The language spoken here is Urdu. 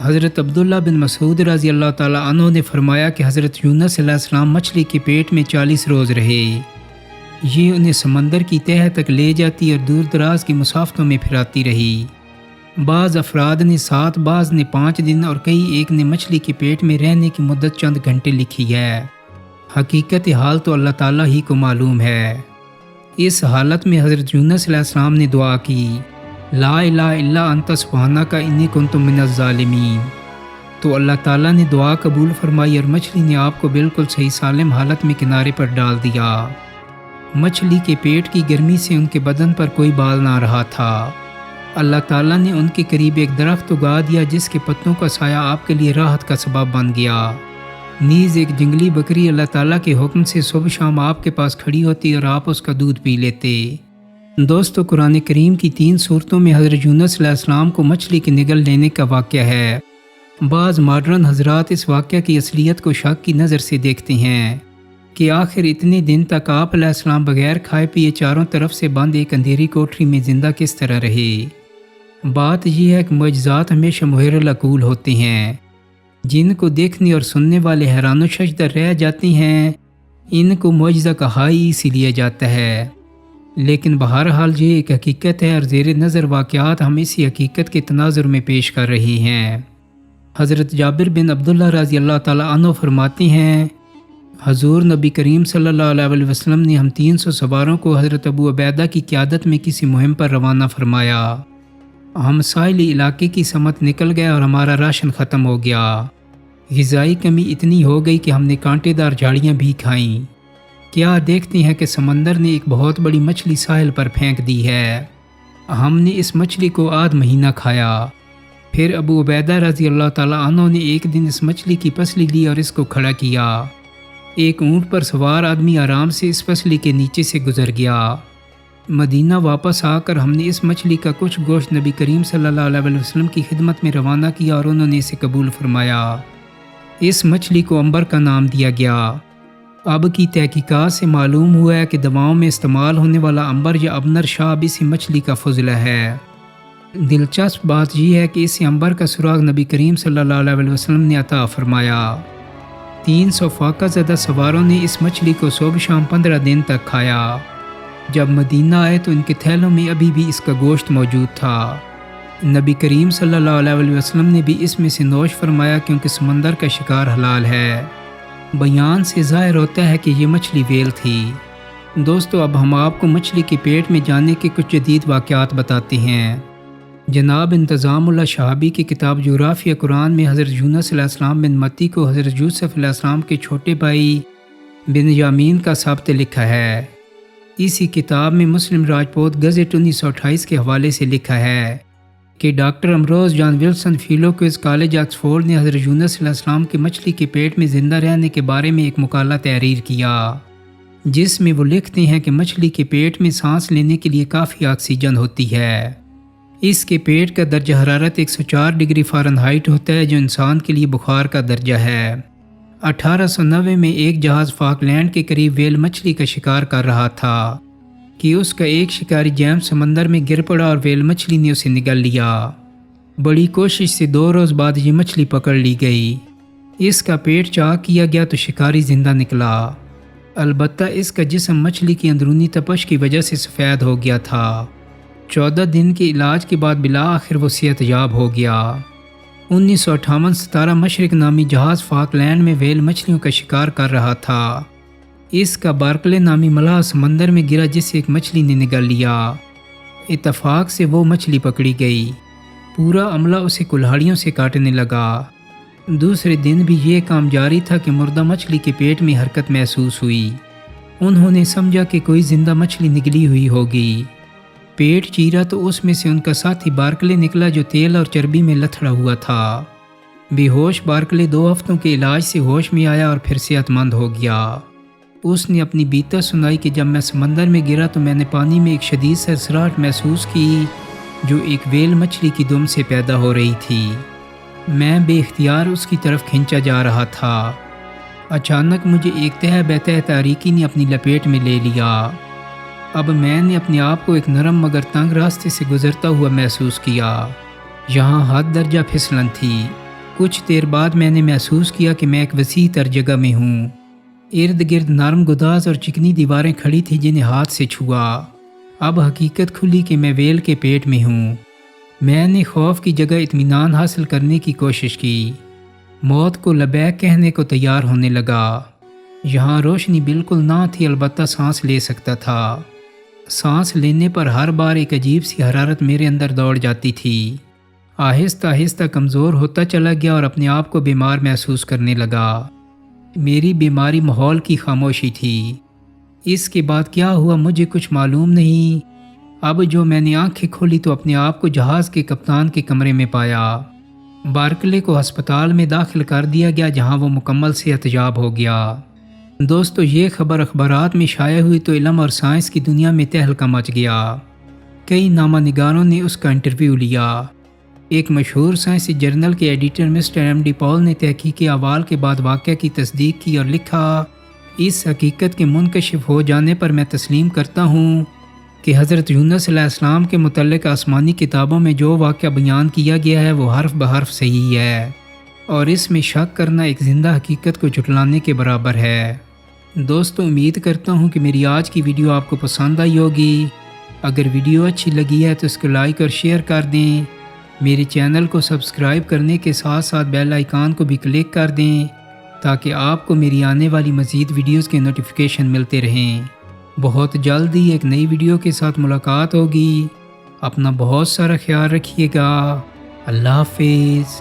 حضرت عبداللہ بن مسعود رضی اللہ تعالیٰ عنہ نے فرمایا کہ حضرت یونس علیہ السلام مچھلی کے پیٹ میں 40 روز رہے۔ یہ انہیں سمندر کی تہہ تک لے جاتی اور دور دراز کی مسافتوں میں پھراتی رہی۔ بعض افراد نے 7، بعض نے 5 دن اور کئی ایک نے مچھلی کے پیٹ میں رہنے کی مدت چند گھنٹے لکھی ہے۔ حقیقت حال تو اللہ تعالیٰ ہی کو معلوم ہے۔ اس حالت میں حضرت یونس علیہ السلام نے دعا کی، لا الہ الا انت سبحانک انی کنت من الظالمین۔ تو اللہ تعالیٰ نے دعا قبول فرمائی اور مچھلی نے آپ کو بالکل صحیح سالم حالت میں کنارے پر ڈال دیا۔ مچھلی کے پیٹ کی گرمی سے ان کے بدن پر کوئی بال نہ رہا تھا۔ اللہ تعالیٰ نے ان کے قریب ایک درخت اگا دیا جس کے پتوں کا سایہ آپ کے لیے راحت کا سبب بن گیا۔ نیز ایک جنگلی بکری اللہ تعالیٰ کے حکم سے صبح شام آپ کے پاس کھڑی ہوتی اور آپ اس کا دودھ پی لیتے۔ دوستو، قرآن کریم کی 3 صورتوں میں حضرت یونس علیہ السلام کو مچھلی کے نگل لینے کا واقعہ ہے۔ بعض ماڈرن حضرات اس واقعہ کی اصلیت کو شک کی نظر سے دیکھتے ہیں کہ آخر اتنے دن تک آپ علیہ السلام بغیر کھائے پیے چاروں طرف سے بند ایک اندھیری کوٹری میں زندہ کس طرح رہے۔ بات یہ ہے کہ معجزات ہمیشہ محیر العقول ہوتے ہیں، جن کو دیکھنے اور سننے والے حیران و ششدر رہ جاتے ہیں۔ ان کو معجزہ کہا ہی اسی لیے جاتا ہے، لیکن بہرحال یہ ایک حقیقت ہے اور زیر نظر واقعات ہم اسی حقیقت کے تناظر میں پیش کر رہے ہیں۔ حضرت جابر بن عبداللہ رضی اللہ تعالیٰ عنہ فرماتے ہیں، حضور نبی کریم صلی اللہ علیہ وسلم نے ہم 300 سواروں کو حضرت ابو عبیدہ کی قیادت میں کسی مہم پر روانہ فرمایا۔ ہم ساحلی علاقے کی سمت نکل گئے اور ہمارا راشن ختم ہو گیا۔ غذائی کمی اتنی ہو گئی کہ ہم نے کانٹے دار جھاڑیاں بھی کھائیں۔ کیا دیکھتے ہیں کہ سمندر نے ایک بہت بڑی مچھلی ساحل پر پھینک دی ہے۔ ہم نے اس مچھلی کو آدھ مہینہ کھایا۔ پھر ابو عبیدہ رضی اللہ تعالیٰ عنہ نے ایک دن اس مچھلی کی پسلی لی اور اس کو کھڑا کیا۔ ایک اونٹ پر سوار آدمی آرام سے اس پسلی کے نیچے سے گزر گیا۔ مدینہ واپس آ کر ہم نے اس مچھلی کا کچھ گوشت نبی کریم صلی اللہ علیہ وسلم کی خدمت میں روانہ کیا اور انہوں نے اسے قبول فرمایا۔ اس مچھلی کو عنبر کا نام دیا گیا۔ اب کی تحقیقات سے معلوم ہوا ہے کہ دواؤں میں استعمال ہونے والا عنبر یا ابنر شاب اسی مچھلی کا فضلہ ہے۔ دلچسپ بات یہ ہے کہ اس عنبر کا سراغ نبی کریم صلی اللہ علیہ وسلم نے عطا فرمایا۔ 300 فاقہ زدہ سواروں نے اس مچھلی کو صبح شام 15 دن تک کھایا۔ جب مدینہ آئے تو ان کے تھیلوں میں ابھی بھی اس کا گوشت موجود تھا۔ نبی کریم صلی اللہ علیہ وسلم نے بھی اس میں سے نوش فرمایا کیونکہ سمندر کا شکار حلال ہے۔ بیان سے ظاہر ہوتا ہے کہ یہ مچھلی ویل تھی۔ دوستو، اب ہم آپ کو مچھلی کے پیٹ میں جانے کے کچھ جدید واقعات بتاتے ہیں۔ جناب انتظام اللہ شہابی کی کتاب جغرافیہ قرآن میں حضرت یونس علیہ السلام بن متی کو حضرت یوسف علیہ السلام کے چھوٹے بھائی بن یامین کا ثابت لکھا ہے۔ اسی کتاب میں مسلم راجپوت گزٹ 1928 کے حوالے سے لکھا ہے کہ ڈاکٹر امروز John Wilson fellow Queens college Oxford نے حضرت یونس علیہ السلام کی مچھلی کے پیٹ میں زندہ رہنے کے بارے میں ایک مقالہ تحریر کیا، جس میں وہ لکھتے ہیں کہ مچھلی کے پیٹ میں سانس لینے کے لیے کافی آکسیجن ہوتی ہے۔ اس کے پیٹ کا درجہ حرارت 104 ڈگری فارنہائٹ ہوتا ہے، جو انسان کے لیے بخار کا درجہ ہے۔ 1890 میں ایک جہاز فاکلینڈ کے قریب ویل مچھلی کا شکار کر رہا تھا کہ اس کا ایک شکاری جیمز سمندر میں گر پڑا اور ویل مچھلی نے اسے نگل لیا۔ بڑی کوشش سے 2 روز بعد یہ مچھلی پکڑ لی گئی۔ اس کا پیٹ چاک کیا گیا تو شکاری زندہ نکلا، البتہ اس کا جسم مچھلی کی اندرونی تپش کی وجہ سے سفید ہو گیا تھا۔ 14 دن کے علاج کے بعد بالآخر وہ صحت یاب ہو گیا۔ 1958 ستارہ مشرق نامی جہاز فاکلینڈ میں ویل مچھلیوں کا شکار کر رہا تھا۔ اس کا بارکلے نامی ملاح سمندر میں گرا جسے ایک مچھلی نے نگل لیا۔ اتفاق سے وہ مچھلی پکڑی گئی۔ پورا عملہ اسے کلہاڑیوں سے کاٹنے لگا۔ دوسرے دن بھی یہ کام جاری تھا کہ مردہ مچھلی کے پیٹ میں حرکت محسوس ہوئی۔ انہوں نے سمجھا کہ کوئی زندہ مچھلی نگلی ہوئی ہوگی۔ پیٹ چیرا تو اس میں سے ان کا ساتھی بارکلے نکلا جو تیل اور چربی میں لتھڑا ہوا تھا۔ بے ہوش بارکلے 2 ہفتوں کے علاج سے ہوش میں آیا اور پھر صحت مند ہو گیا۔ اس نے اپنی بیتا سنائی کہ جب میں سمندر میں گرا تو میں نے پانی میں ایک شدید سرسراہٹ محسوس کی جو ایک ویل مچھلی کی دم سے پیدا ہو رہی تھی۔ میں بے اختیار اس کی طرف کھینچا جا رہا تھا۔ اچانک مجھے ایک تہہ بہتہ تاریکی نے اپنی لپیٹ میں لے لیا۔ اب میں نے اپنے آپ کو ایک نرم مگر تنگ راستے سے گزرتا ہوا محسوس کیا۔ یہاں حد درجہ پھسلن تھی۔ کچھ دیر بعد میں نے محسوس کیا کہ میں ایک وسیع تر جگہ میں ہوں۔ ارد گرد نرم گداز اور چکنی دیواریں کھڑی تھیں جنہیں ہاتھ سے چھوا۔ اب حقیقت کھلی کہ میں ویل کے پیٹ میں ہوں۔ میں نے خوف کی جگہ اطمینان حاصل کرنے کی کوشش کی۔ موت کو لبیک کہنے کو تیار ہونے لگا۔ یہاں روشنی بالکل نہ تھی، البتہ سانس لے سکتا تھا۔ سانس لینے پر ہر بار ایک عجیب سی حرارت میرے اندر دوڑ جاتی تھی۔ آہستہ آہستہ کمزور ہوتا چلا گیا اور اپنے آپ کو بیمار محسوس کرنے لگا۔ میری بیماری ماحول کی خاموشی تھی۔ اس کے بعد کیا ہوا مجھے کچھ معلوم نہیں۔ اب جو میں نے آنکھیں کھولی تو اپنے آپ کو جہاز کے کپتان کے کمرے میں پایا۔ بارکلے کو ہسپتال میں داخل کر دیا گیا جہاں وہ مکمل صحت یاب ہو گیا۔ دوستو، یہ خبر اخبارات میں شائع ہوئی تو علم اور سائنس کی دنیا میں تہلکہ مچ گیا۔ کئی نامہ نگاروں نے اس کا انٹرویو لیا۔ ایک مشہور سائنسی جرنل کے ایڈیٹر مسٹر ایم ڈی پال نے تحقیق احوال کے بعد واقعہ کی تصدیق کی اور لکھا، اس حقیقت کے منکشف ہو جانے پر میں تسلیم کرتا ہوں کہ حضرت یونس علیہ السلام کے متعلق آسمانی کتابوں میں جو واقعہ بیان کیا گیا ہے وہ حرف بحرف صحیح ہے، اور اس میں شک کرنا ایک زندہ حقیقت کو جھٹلانے کے برابر ہے۔ دوستو، امید کرتا ہوں کہ میری آج کی ویڈیو آپ کو پسند آئی ہوگی۔ اگر ویڈیو اچھی لگی ہے تو اس کو لائک اور شیئر کر دیں۔ میرے چینل کو سبسکرائب کرنے کے ساتھ ساتھ بیل آئیکن کو بھی کلک کر دیں تاکہ آپ کو میری آنے والی مزید ویڈیوز کے نوٹیفیکیشن ملتے رہیں۔ بہت جلد ہی ایک نئی ویڈیو کے ساتھ ملاقات ہوگی۔ اپنا بہت سارا خیال رکھیے گا۔ اللہ حافظ۔